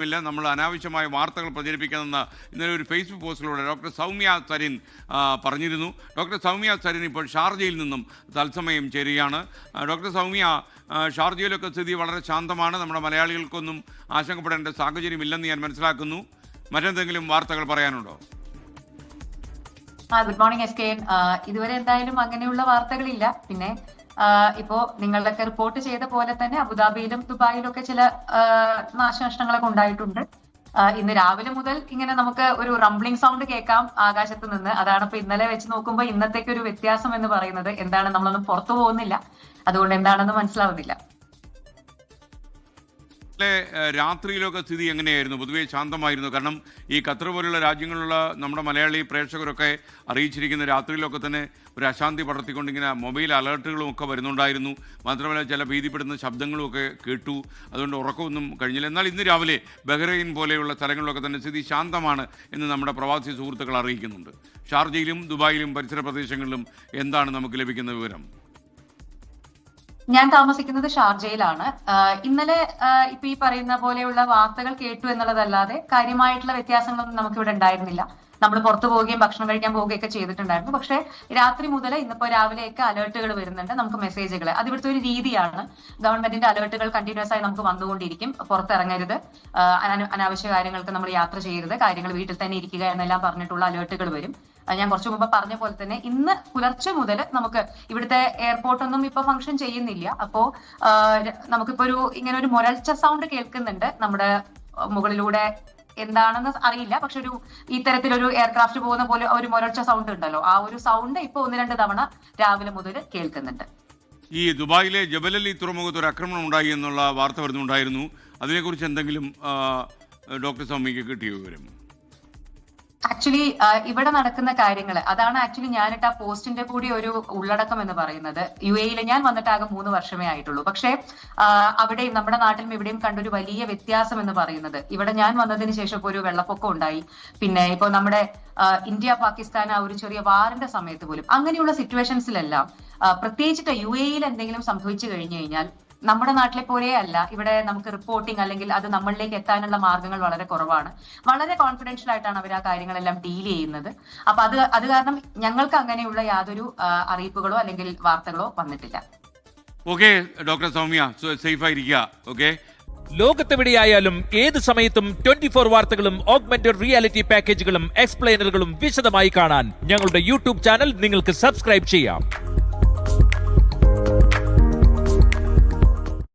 നമ്മൾ അനാവശ്യമായ വാർത്തകൾ പ്രചരിപ്പിക്കണമെന്ന് ഇന്നലെ ഒരു ഫേസ്ബുക്ക് പോസ്റ്റിലൂടെ ഡോക്ടർ സൗമ്യ സരിൻ പറഞ്ഞിരുന്നു. ഡോക്ടർ സൗമ്യ സരിൻ ഇപ്പോൾ ഷാർജയിൽ നിന്നും തത്സമയം ചേരുകയാണ്. ഡോക്ടർ സൗമ്യ, ഷാർജയിലൊക്കെ സ്ഥിതി വളരെ ശാന്തമാണ്. നമ്മുടെ മലയാളികൾക്കൊന്നും ആശങ്കപ്പെടേണ്ട സാഹചര്യമില്ലെന്ന് ഞാൻ മനസ്സിലാക്കുന്നു. മറ്റെന്തെങ്കിലും വാർത്തകൾ പറയാനുണ്ടോ? Good morning S K. ഇതുവരെ എന്തായാലും അങ്ങനെയുള്ള വാർത്തകളില്ല. പിന്നെ ഇപ്പോ നിങ്ങളുടെയൊക്കെ റിപ്പോർട്ട് ചെയ്ത പോലെ തന്നെ അബുദാബിയിലും ദുബായിലും ഒക്കെ ചില നാശനഷ്ടങ്ങളൊക്കെ ഉണ്ടായിട്ടുണ്ട്. ഇന്ന് രാവിലെ മുതൽ ഇങ്ങനെ നമുക്ക് ഒരു റംബ്ലിംഗ് സൗണ്ട് കേൾക്കാം ആകാശത്ത് നിന്ന്. അതാണ് ഇപ്പൊ ഇന്നലെ വെച്ച് നോക്കുമ്പോൾ ഇന്നത്തേക്ക് ഒരു വ്യത്യാസം എന്ന് പറയുന്നത്. എന്താണ്, നമ്മളൊന്നും പുറത്തു പോകുന്നില്ല, അതുകൊണ്ട് എന്താണെന്ന് മനസ്സിലാവുന്നില്ല. രാത്രിയിലൊക്കെ സ്ഥിതി എങ്ങനെയായിരുന്നു? പൊതുവേ ശാന്തമായിരുന്നു. കാരണം ഈ ഖത്തർ പോലുള്ള രാജ്യങ്ങളിലുള്ള നമ്മുടെ മലയാളി പ്രേക്ഷകരൊക്കെ അറിയിച്ചിരിക്കുന്ന രാത്രിയിലൊക്കെ തന്നെ ഒരു അശാന്തി പടർത്തിക്കൊണ്ടിങ്ങനെ മൊബൈൽ അലേർട്ടുകളും ഒക്കെ വരുന്നുണ്ടായിരുന്നു. മാത്രമല്ല ചില ഭീതിപ്പെടുന്ന ശബ്ദങ്ങളും ഒക്കെ കേട്ടു. അതുകൊണ്ട് ഉറക്കമൊന്നും കഴിഞ്ഞില്ല. എന്നാൽ ഇന്ന് രാവിലെ ബഹ്റൈൻ പോലെയുള്ള സ്ഥലങ്ങളിലൊക്കെ തന്നെ സ്ഥിതി ശാന്തമാണ് എന്ന് നമ്മുടെ പ്രവാസി സുഹൃത്തുക്കൾ അറിയിക്കുന്നുണ്ട്. ഷാർജയിലും ദുബായിലും പരിസര പ്രദേശങ്ങളിലും എന്താണ് നമുക്ക് ലഭിക്കുന്ന വിവരം? ഞാൻ താമസിക്കുന്നത് ഷാർജയിലാണ്. ഇന്നലെ ഇപ്പൊ ഈ പറയുന്ന പോലെയുള്ള വാർത്തകൾ കേട്ടു എന്നുള്ളതല്ലാതെ കാര്യമായിട്ടുള്ള വ്യത്യാസങ്ങളൊന്നും നമുക്കിവിടെ ഉണ്ടായിരുന്നില്ല. നമ്മൾ പുറത്തു പോവുകയും ഭക്ഷണം കഴിക്കാൻ പോവുകയൊക്കെ ചെയ്തിട്ടുണ്ടായിരുന്നു. പക്ഷെ രാത്രി മുതൽ ഇന്നിപ്പോ രാവിലെയൊക്കെ അലേർട്ടുകൾ വരുന്നുണ്ട്, നമുക്ക് മെസ്സേജുകൾ. അത് ഇവിടുത്തെ ഒരു രീതിയാണ്. ഗവൺമെന്റിന്റെ അലേർട്ടുകൾ കണ്ടിന്യൂസ് ആയി നമുക്ക് വന്നുകൊണ്ടിരിക്കും. പുറത്തിറങ്ങരുത്, അനാവശ്യ കാര്യങ്ങൾക്ക് നമ്മൾ യാത്ര ചെയ്യരുത്, കാര്യങ്ങൾ വീട്ടിൽ തന്നെ ഇരിക്കുക എന്നെല്ലാം പറഞ്ഞിട്ടുള്ള അലേർട്ടുകൾ വരും. ഞാൻ കുറച്ചു മുമ്പ് പറഞ്ഞ പോലെ തന്നെ ഇന്ന് പുലർച്ചെ മുതൽ നമുക്ക് ഇവിടുത്തെ എയർപോർട്ടൊന്നും ഇപ്പൊ ഫംഗ്ഷൻ ചെയ്യുന്നില്ല. അപ്പോ നമുക്കിപ്പോ ഇങ്ങനെ ഒരു മുരൾച്ച സൗണ്ട് കേൾക്കുന്നുണ്ട് നമ്മുടെ മുകളിലൂടെ. എന്താണെന്ന് അറിയില്ല, പക്ഷെ ഇത്തരത്തിലൊരു എയർക്രാഫ്റ്റ് പോകുന്ന പോലെ ഒരു മുരൾച്ച സൗണ്ട് ഉണ്ടല്ലോ, ആ ഒരു സൗണ്ട് ഇപ്പൊ 1-2 തവണ രാവിലെ മുതൽ കേൾക്കുന്നുണ്ട്. ഈ ദുബായിലെ ജബലലി തുറമുഖത്ത് ഒരു ആക്രമണം ഉണ്ടായി എന്നുള്ള വാർത്ത വരുന്നുണ്ടായിരുന്നു. അതിനെക്കുറിച്ച് എന്തെങ്കിലും ഡോക്ടർ സൗമ്യക്ക് കിട്ടിയ വിവരം? ആക്ച്വലി ഇവിടെ നടക്കുന്ന കാര്യങ്ങൾ അതാണ് ആക്ച്വലി ഞാനിട്ട് ആ പോസ്റ്റിന്റെ കൂടി ഒരു ഉള്ളടക്കം എന്ന് പറയുന്നത്. UAE ഞാൻ വന്നിട്ട് ആകെ 3 വർഷമേ ആയിട്ടുള്ളൂ. പക്ഷെ അവിടെയും നമ്മുടെ നാട്ടിലും ഇവിടെയും കണ്ടൊരു വലിയ വ്യത്യാസം എന്ന് പറയുന്നത്, ഇവിടെ ഞാൻ വന്നതിന് ശേഷം ഇപ്പോൾ ഒരു വെള്ളപ്പൊക്കം ഉണ്ടായി. പിന്നെ ഇപ്പൊ നമ്മുടെ ഇന്ത്യ പാകിസ്ഥാൻ ആ ഒരു ചെറിയ വാറിന്റെ സമയത്ത് പോലും അങ്ങനെയുള്ള സിറ്റുവേഷൻസിലെല്ലാം പ്രത്യേകിച്ചിട്ട് UAE എന്തെങ്കിലും സംഭവിച്ചു കഴിഞ്ഞു കഴിഞ്ഞാൽ നമ്മുടെ നാട്ടിലെ പോലെ അല്ല. ഇവിടെ നമുക്ക് റിപ്പോർട്ടിംഗ് അല്ലെങ്കിൽ അത് നമ്മളിലേക്ക് എത്താനുള്ള മാർഗങ്ങൾ വളരെ കുറവാണ്. വളരെ കോൺഫിഡൻഷ്യൽ ആയിട്ടാണ് അവർ ആ കാര്യങ്ങളെല്ലാം ഡീൽ ചെയ്യുന്നത്. അപ്പൊ അത് കാരണം ഞങ്ങൾക്ക് അങ്ങനെയുള്ള യാതൊരു അറിയിപ്പുകളോ അല്ലെങ്കിൽ വാർത്തകളോ വന്നിട്ടില്ല. ഓക്കെ ഡോക്ടർ സൗമ്യ, സേഫ് ആയിരിക്കുക. ഓക്കെ. ലോകത്തെവിടെയായാലും ഏത് സമയത്തും 24 വാർത്തകളും ഓഗ്മെന്റഡ് റിയാലിറ്റി പാക്കേജുകളും എക്സ്പ്ലെയിനറുകളും വിശദമായി കാണാൻ ഞങ്ങളുടെ യൂട്യൂബ് ചാനൽ നിങ്ങൾക്ക് സബ്സ്ക്രൈബ് ചെയ്യാം.